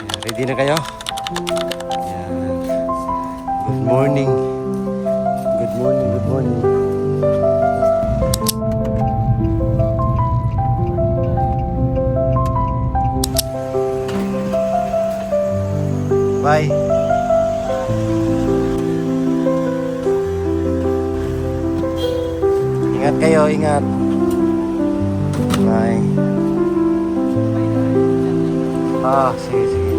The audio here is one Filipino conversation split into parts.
Ready na kayo? Yan. Good morning. Good morning, good morning. Bye. Ingat kayo, ingat. Bye. Sige, sige.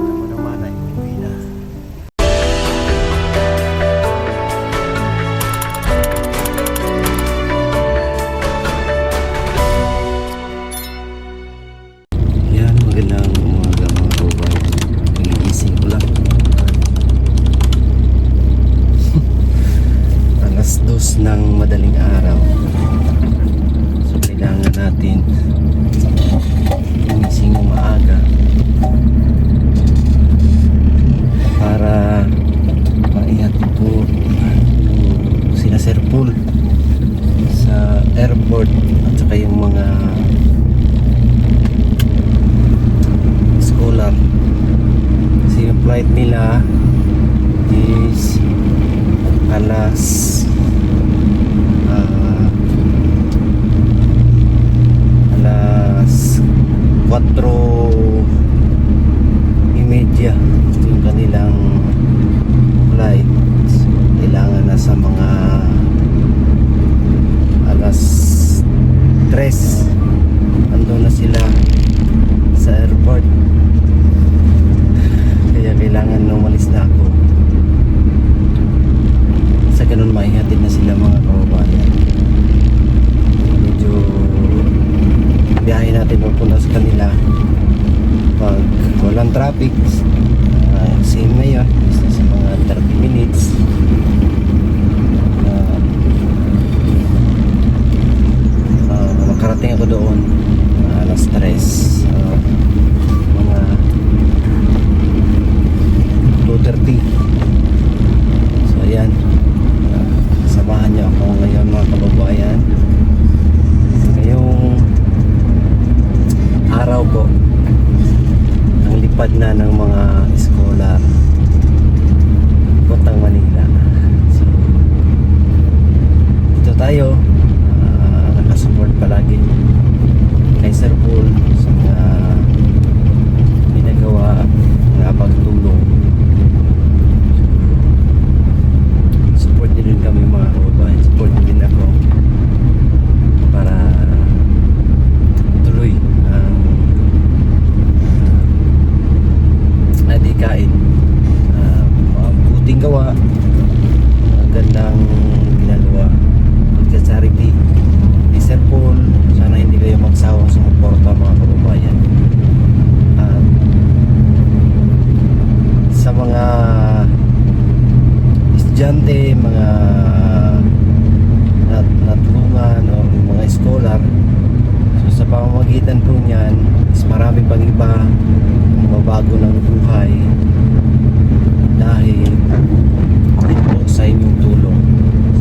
Ako naman ay uuwi na. Yan, magandang umaga mga kababayan. Nagigising ko lang. Alas 2 ng madaling araw. So kailangan natin gumising maaga para maihatid po sila Sir Paul sa airport at saka yung mga scholar kasi yung flight nila is alas 4:30 yung kanilang flight. Kailangan na sa mga alas 3 andun na sila sa airport, kaya kailangan na umalis na ako sa ganun maihatid na sila mga kababayan. Medyo biyahe natin pupunta sa kanila pag walang traffic, same na yun, sa mga 30 minutes. Makarating ako doon alas 3, mga 2:30. So ayan, samahan niyo ako ngayon mga kababayan. Ngayong araw po ang lipad na ng mga scholar puntang Manila. So ito tayo, nakasupport palagi kay Sir Paul sa mga ginagawa na pagtulong. Support niyo din kami mga kababayan, support niyo din ako para tuloy ang adikain, buting gawa, ang gandang ginagawa, pagka-charity ni Sir Paul. Sana hindi kayo magsawang sumuporta mga kababayan. At sa mga estudyante, mga natulungan o mga scholar, so sa pamamagitan po niyan is marami pang iba mabago ng buhay dahil din po sa inyong tulong,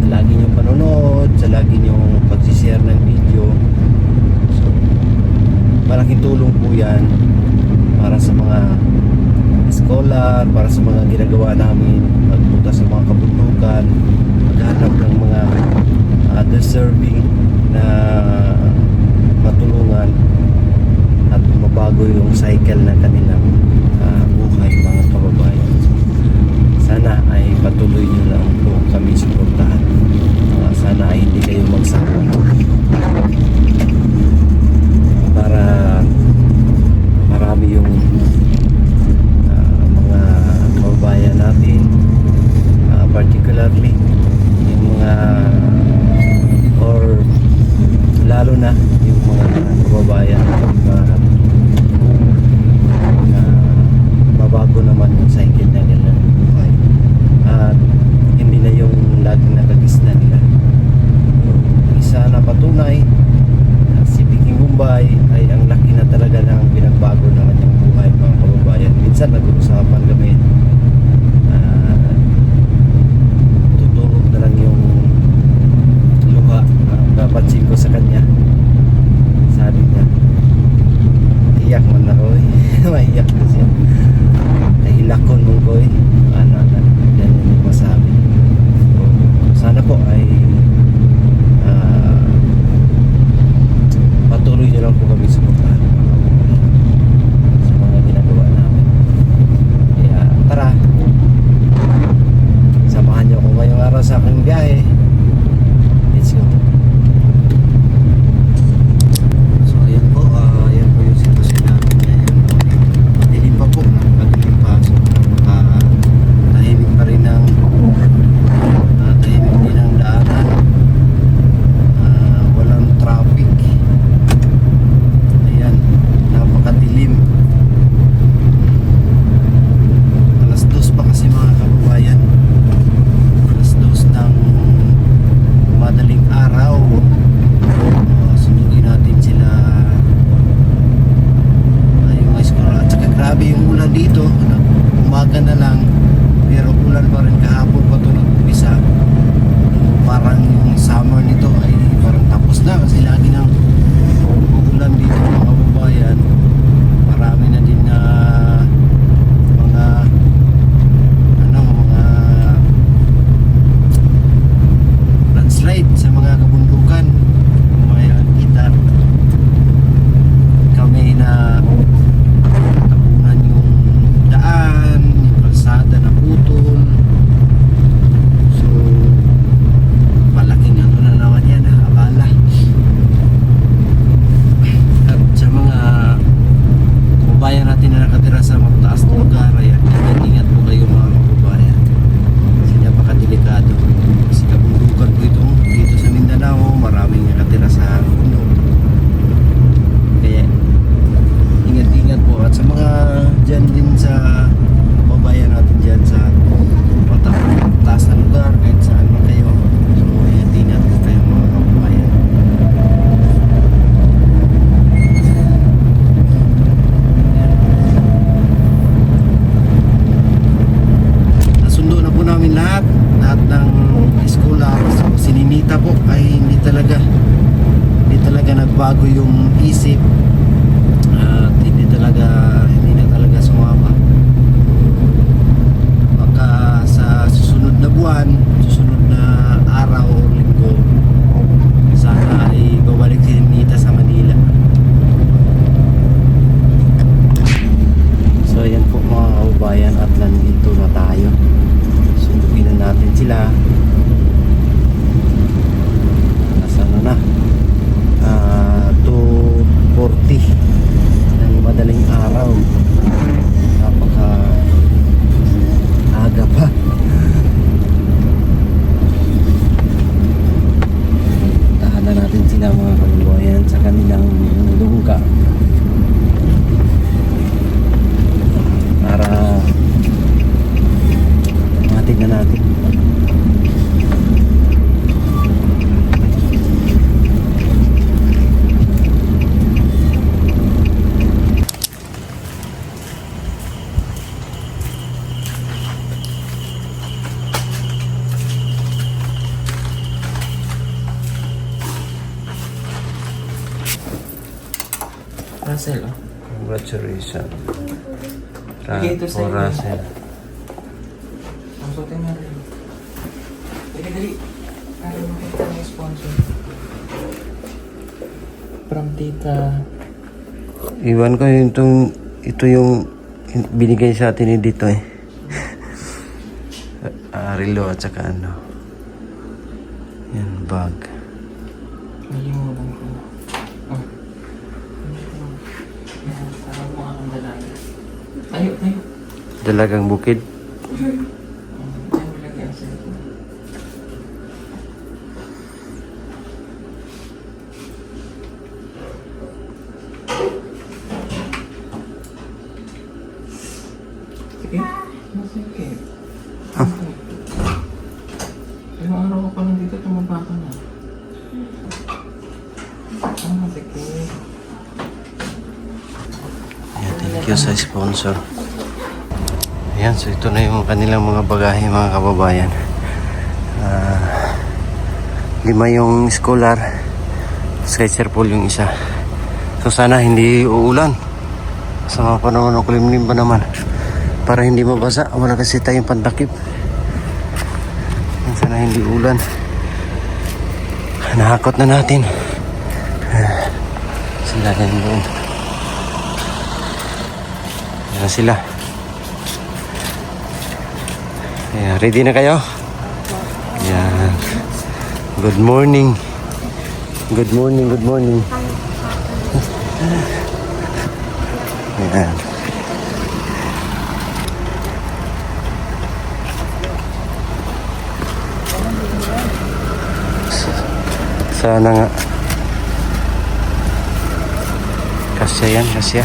sa lagi niyong panonood, sa lagi niyong pagsishare ng video. So malaking tulong po yan para sa mga scholar, para sa mga ginagawa namin, pagpunta sa mga kabundukan, maghanap ng mga deserving na matulungan at mabago yung cycle na kanilang buhay mga kababayan. Sana ay patuloy nyo lang po kami suportahan. Sana ay hindi kayo magsawa para marami yung mga kababayan natin, particularly yung mga or lalo na yung mga kababayan na mabago naman yung cycle na nila ng buhay at hindi na yung laging nakagisna nila. Isa na patunay isip at hindi na talaga sumama. Baka sa susunod na buwan, susunod na araw o linggo, sana ay babalik si Nita sa Manila. So ayan po mga kaubayan, at nandito na tayo. Sunduin na natin sila. Nasaan na? 2:40 ng madaling araw. Napaka aga pa. Puntahan na natin sila mga kaubayan sa kanilang lungga para matignan natin. Russell, oh. Congratulations. Bigay ito sa'yo. Russell. Ang suotin mo rin. Dali. Para makita ng sponsor. From Tita. Iwan ko ito yung binigay sa atin ni dito eh. Arilo at saka ano. Yan, bag. Nalimutan ko. Oh. Parang mukha kang dalaga. Tayo. Dalagang bukid. Diyan mo lagyan sa ito. Sige. Masakit. Ilang araw ka pa lang dito, tumaba ka na. Masakit. Ayan, thank you sa sponsor. Ayan, so ito na yung kanilang mga bagahe mga kababayan. 5 yung scholar, sketcher pool yung isa. So sana hindi uulan. Sa mga panahon ng kulimlim pa naman, para hindi mabasa. Wala kasi tayong pantakip. Sana hindi ulan. Nahakot na natin. Sila yan doon. Yan sila. Ayan, ready na kayo? Yan. Good morning. Good morning. Ayan. Sana nga. Kasya yan, kasya.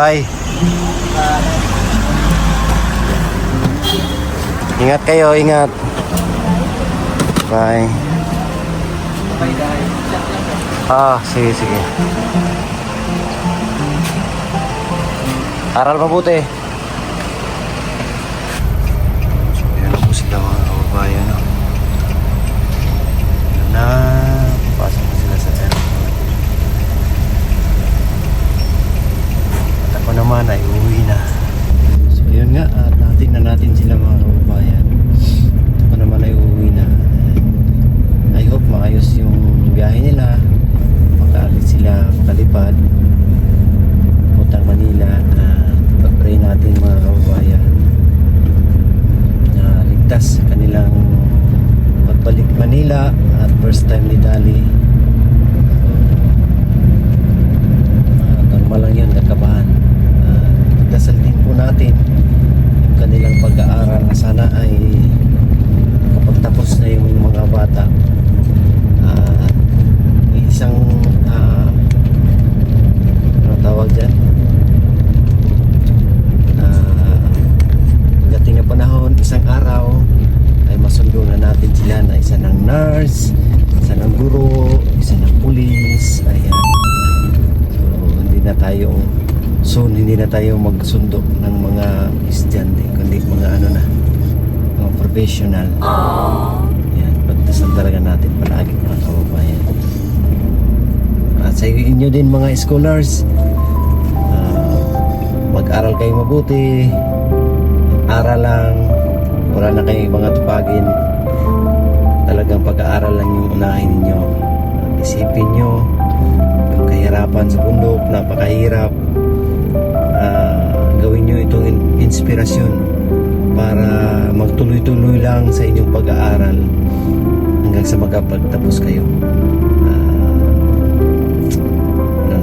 Bye. Ingat kayo, ingat. Bye. Bye guys. Sige, sige. Aral mabuti. Ayan po sila mga kababayan. No? Ayan na. Pasok na sila sa airport. At ako naman ay uwi na. So yun nga, at natin natin sila mga kababayan. Ako naman ay uwi na. I hope maayos yung biyahe nila. Makaalit sila, makalipad. Puntang Manila. Pag-pray natin mga kababayan na ligtas sa kanilang pagbalik Manila at first time ni Dali. Normal lang yun, kakabahan. Dasal din po natin yung kanilang pag-aaral na sana ay kapag tapos na yung mga bata isang ano tawag dyan, dating na panahon, isang araw ay masundo na natin sila na isa ng nurse, isa ng guro, isa ng pulis. Ayan, so hindi na tayo magsundo ng mga estudyante, kundi mga ano na, mga professional. Ayan, pagdasal talaga natin palagi mga kababayan. At sa inyo din mga scholars, mag-aral kayo mabuti, aral lang, wala na kayong mga tupagin, talagang pag-aaral lang yung unahin ninyo. Isipin nyo yung kahirapan sa bundok, napakahirap. Gawin nyo itong inspirasyon para magtuloy-tuloy lang sa inyong pag-aaral hanggang sa magkapagtapos kayo.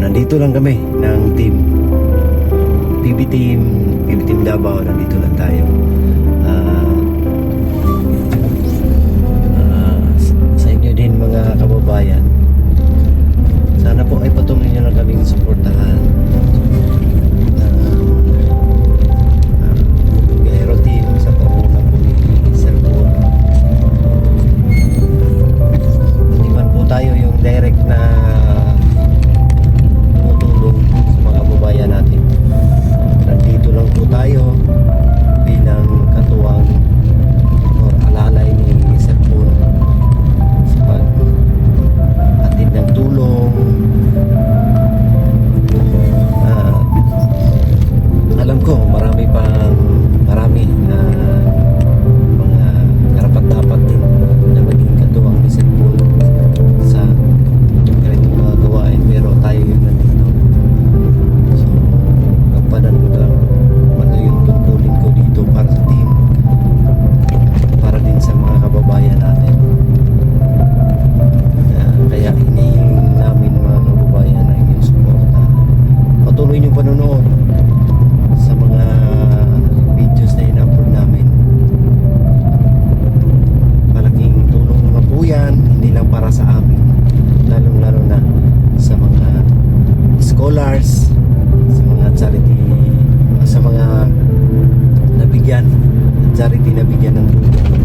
Nandito lang kami ng team PB Team Davao, nandito lang tayo. Sa inyo din mga kababayan, sana po ay patuloy nyo lang kaming suportahan. Gairo team sa pamumuno po ni Sir Paul. Hindi man po tayo yung direct na tumutulong sa mga kababayan natin. Nandito lang po tayo bilang katuwang or alalay ni Sir Paul sa pag-atid ng tulong. Alam ko marami na mga karapat-dapat din na maging katuwang ni Sir Paul sa ganitong mga gawain, pero tayo yung nandito. So kampanan ko lang ano yung tungkulin ko dito para sa team, para din sa mga kababayan natin. Kaya hinihiling namin mga kababayan na inyong suporta. Patuloy niyong panonood sa mga videos na in-upload namin. Malaking tulong naman po yan, hindi lang para sa amin, lalong-lalo na sa mga scholars, sa mga charity, sa mga nabigyan ng tulong.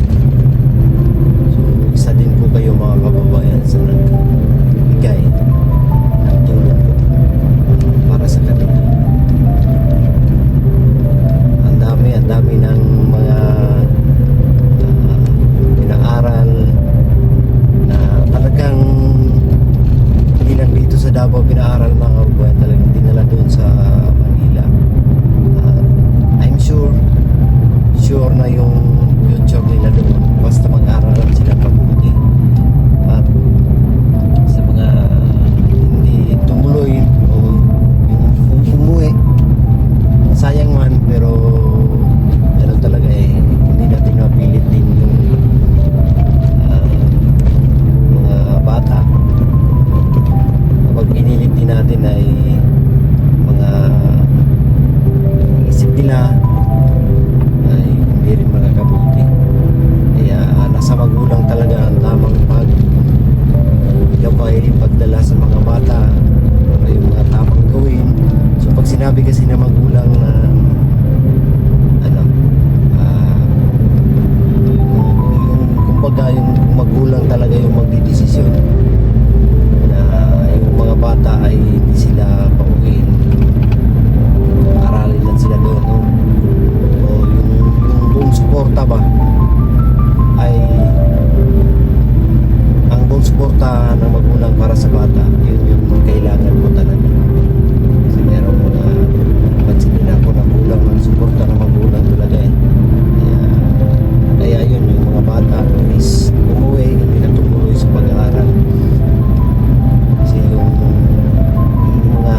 So isa din po kayo mga kababayan sa nagbigay ng tulong para sa kanila. Ang dami ng mga pinaaral na talagang hindi lang dito sa Davao pinaaral mga kababayan, talagang dinala doon sa Manila. I'm sure na yung future nila doon basta mag-aaralan sila mabuti. At sa mga sinabi kasi na magulang na ano, kumbaga yung magulang talaga yung magdidesisyon na yung mga bata ay hindi sila pauwiin, aralin lang sila doon, no? O yung buong suporta ba ay ang buong suporta ng magulang para sa bata, yun yung kailangan mo talaga. Kasi meron mga pansin din ako na kulang ng suporta ng magulang talaga eh. Kaya yun, yung mga bata is umuwi, hindi na tumuloy sa pag-aaral. Kasi yung mga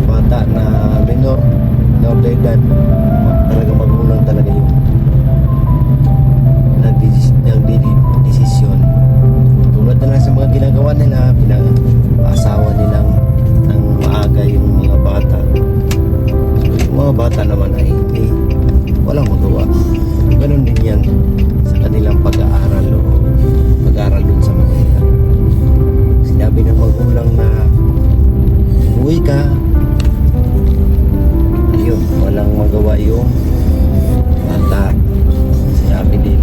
bata na minor de edad, talaga magulang talaga yung nagdidesisyon. Tulad na lang sa mga ginagawa nila, pinag-asawa nilang ng maaga yung mga bata. So, yung mga bata naman ay hindi, walang magawa. Ganun din yan sa kanilang pag-aaral o pag-aaral dun sa Manila. Sinabi ng magulang na umuwi ka, ayun, walang magawa yung bata. Sinabi din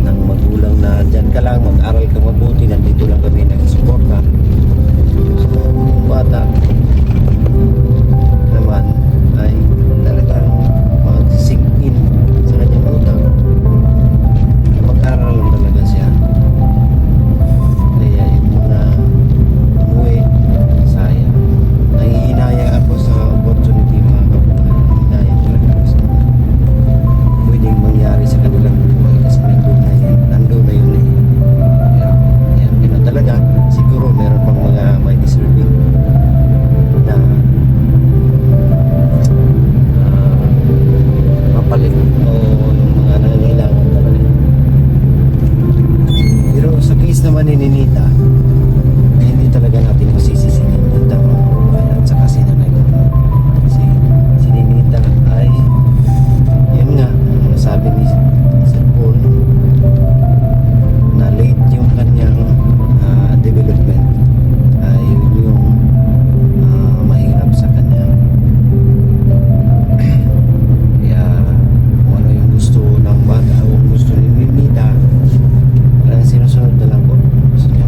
ng magulang na dyan ka lang, mag-aral ka mabuti, nandito lang kami nag-suporta. So, yung bata naman ay talagang mag-sink in sa kanyang utak. Mag-aral lang talaga siya. Kaya yung mga umuwi, sayang. Nangihinayang ako sa opportunity, mga kabuhay. Hinayang talaga ako sa pwedeng mangyari sa kanilang buhay kasi nandun na yun eh. Kaya yun talaga, siguro meron pang mga may deserving na mapalit o yung mga nangangailangan talaga. Pero sa case naman ni Ninita, ay hindi talaga natin masisisingin yung tamang buhay at saka si Nanay Lorna. Kasi si Ninita ay yun nga, sabi ni Sir Paul na late yung kanyang development, ay yun yung mahirap sa kanya. Kaya kung ano yung gusto ng bata o gusto ni Ninita, parang sinusunod na lang po. Gusto niya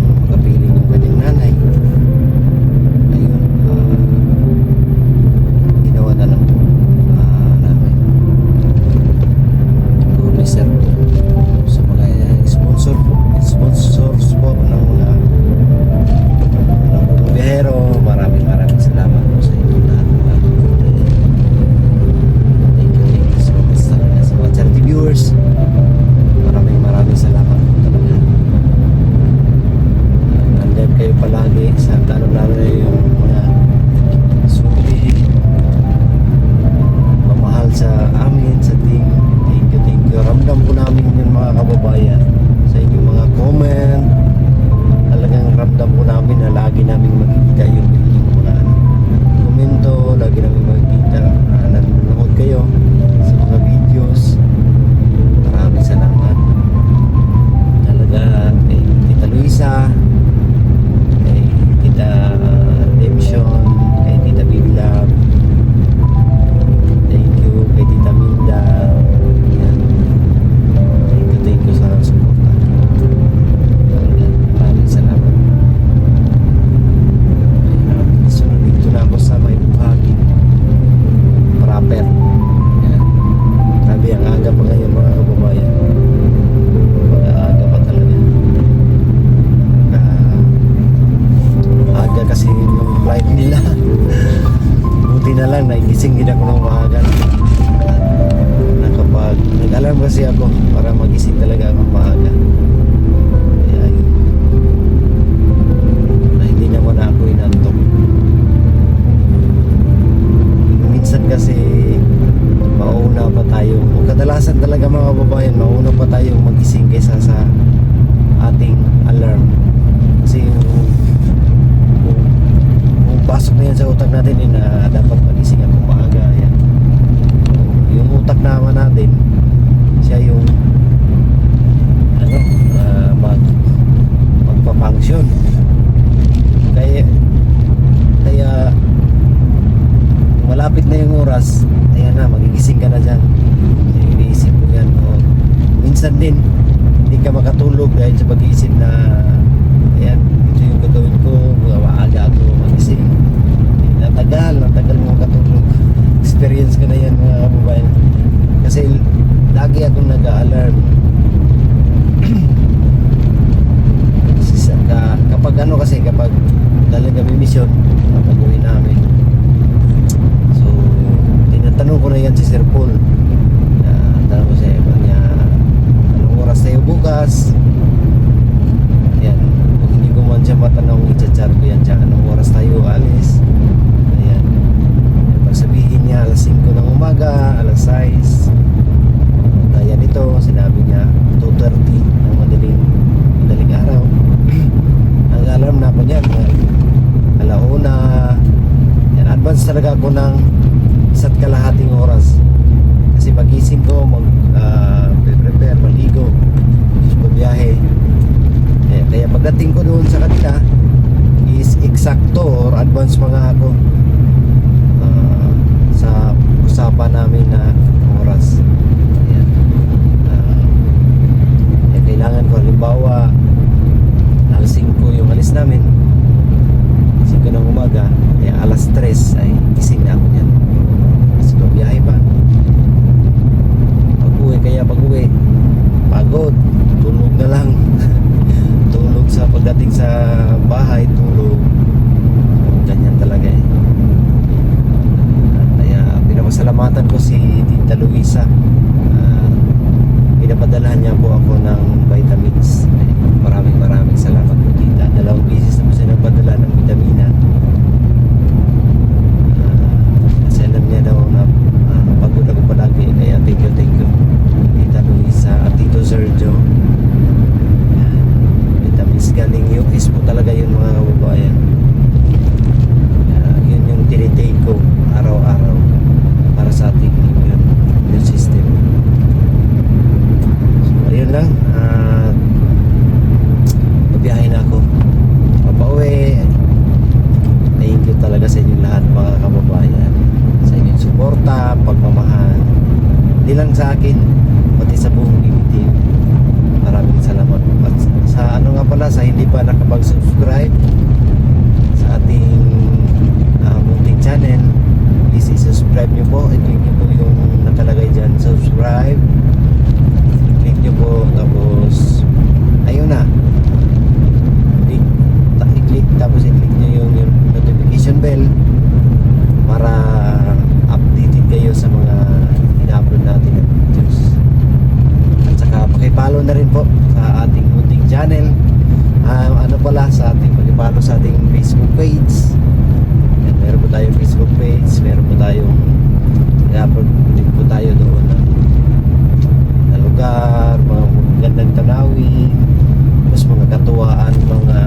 dahil sa pag-iisip na ayan, ito yung gagawin ko, maaga ako magising. Natagal mo katulog. Experience ko na yan mga kababayan. Kasi lagi akong nag-a-alarm. Kapag ano kasi, kapag galing kami mission, kapag uwi namin. So, tinatanong ko na yan si Sir Paul. Tanong ko siya niya, anong oras tayo bukas? Ayan, kung hindi ko man siya matanong, i-chat ko yan siya, anong oras tayo alis? Ayan, pag sabihin niya alas 5 ng umaga, alas 6. Ayan ito, sinabi niya 2:30 ng madaling araw. Ang alarm na ako niyan, alauna. Yan, advance talaga ako ng 1.5 oras. Kasi pagising ko, prepare, maligo, biyahe. Kaya pagdating ko doon sa kanila is eksakto or advance pa nga ako sa usapan namin na oras. Ayan. Kailangan ko halimbawa alas 5 yung alis namin, 5 ng umaga, kaya alas 3 ay gising na ako niyan kasi pabiyahe pa. Pag uwi pagod, tulog na lang. Tulog sa pagdating sa bahay, tulog. Ganyan talaga eh. Kaya pinapasalamatan ko si Tita Luisa. Pinapadalahan niya po ako ng vitamins. Maraming salamat po, Tita. 2 beses na po siya nagpadala ng vitamina. Kasi alam niya daw na pagod ako palagi. Kaya thank you Tita Luisa at Tito Sergio. Vitamins galing UPS po talaga yun mga kababayan. Yun yung tinitake ko araw-araw para sa ating immune system. Ayun lang, pabiyahin na ako papauwi. Thank you talaga sa inyong lahat mga kababayan, sa inyong suporta, pagmamahal, hindi lang sa akin pati sa buong BBTV. Maraming salamat. At sa ano nga pala, sa hindi pa nakapag-subscribe sa ating munting channel, please i-subscribe nyo po. I-click nyo po yung nakalagay dyan, subscribe. Click nyo po, tapos ayun na, i-click, tapos i-click nyo yung notification bell para updated kayo sa mga ina-upload natin na videos. At saka pakipollow na rin po sa ating munting channel, ano pala, sa ating pakipollow sa ating Facebook page. Yan, meron po tayong Facebook page, meron po tayong i-upload din po tayo doon na lugar, mga gandang tanawin, tapos mga katuwaan, mga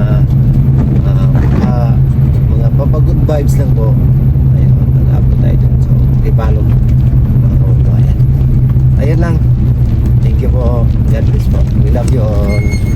good vibes lang po. Ayun, nag-upload tayo dun. So, pakipollow mga kababayan. Ayun lang. Thank you po. God bless po. We love you all.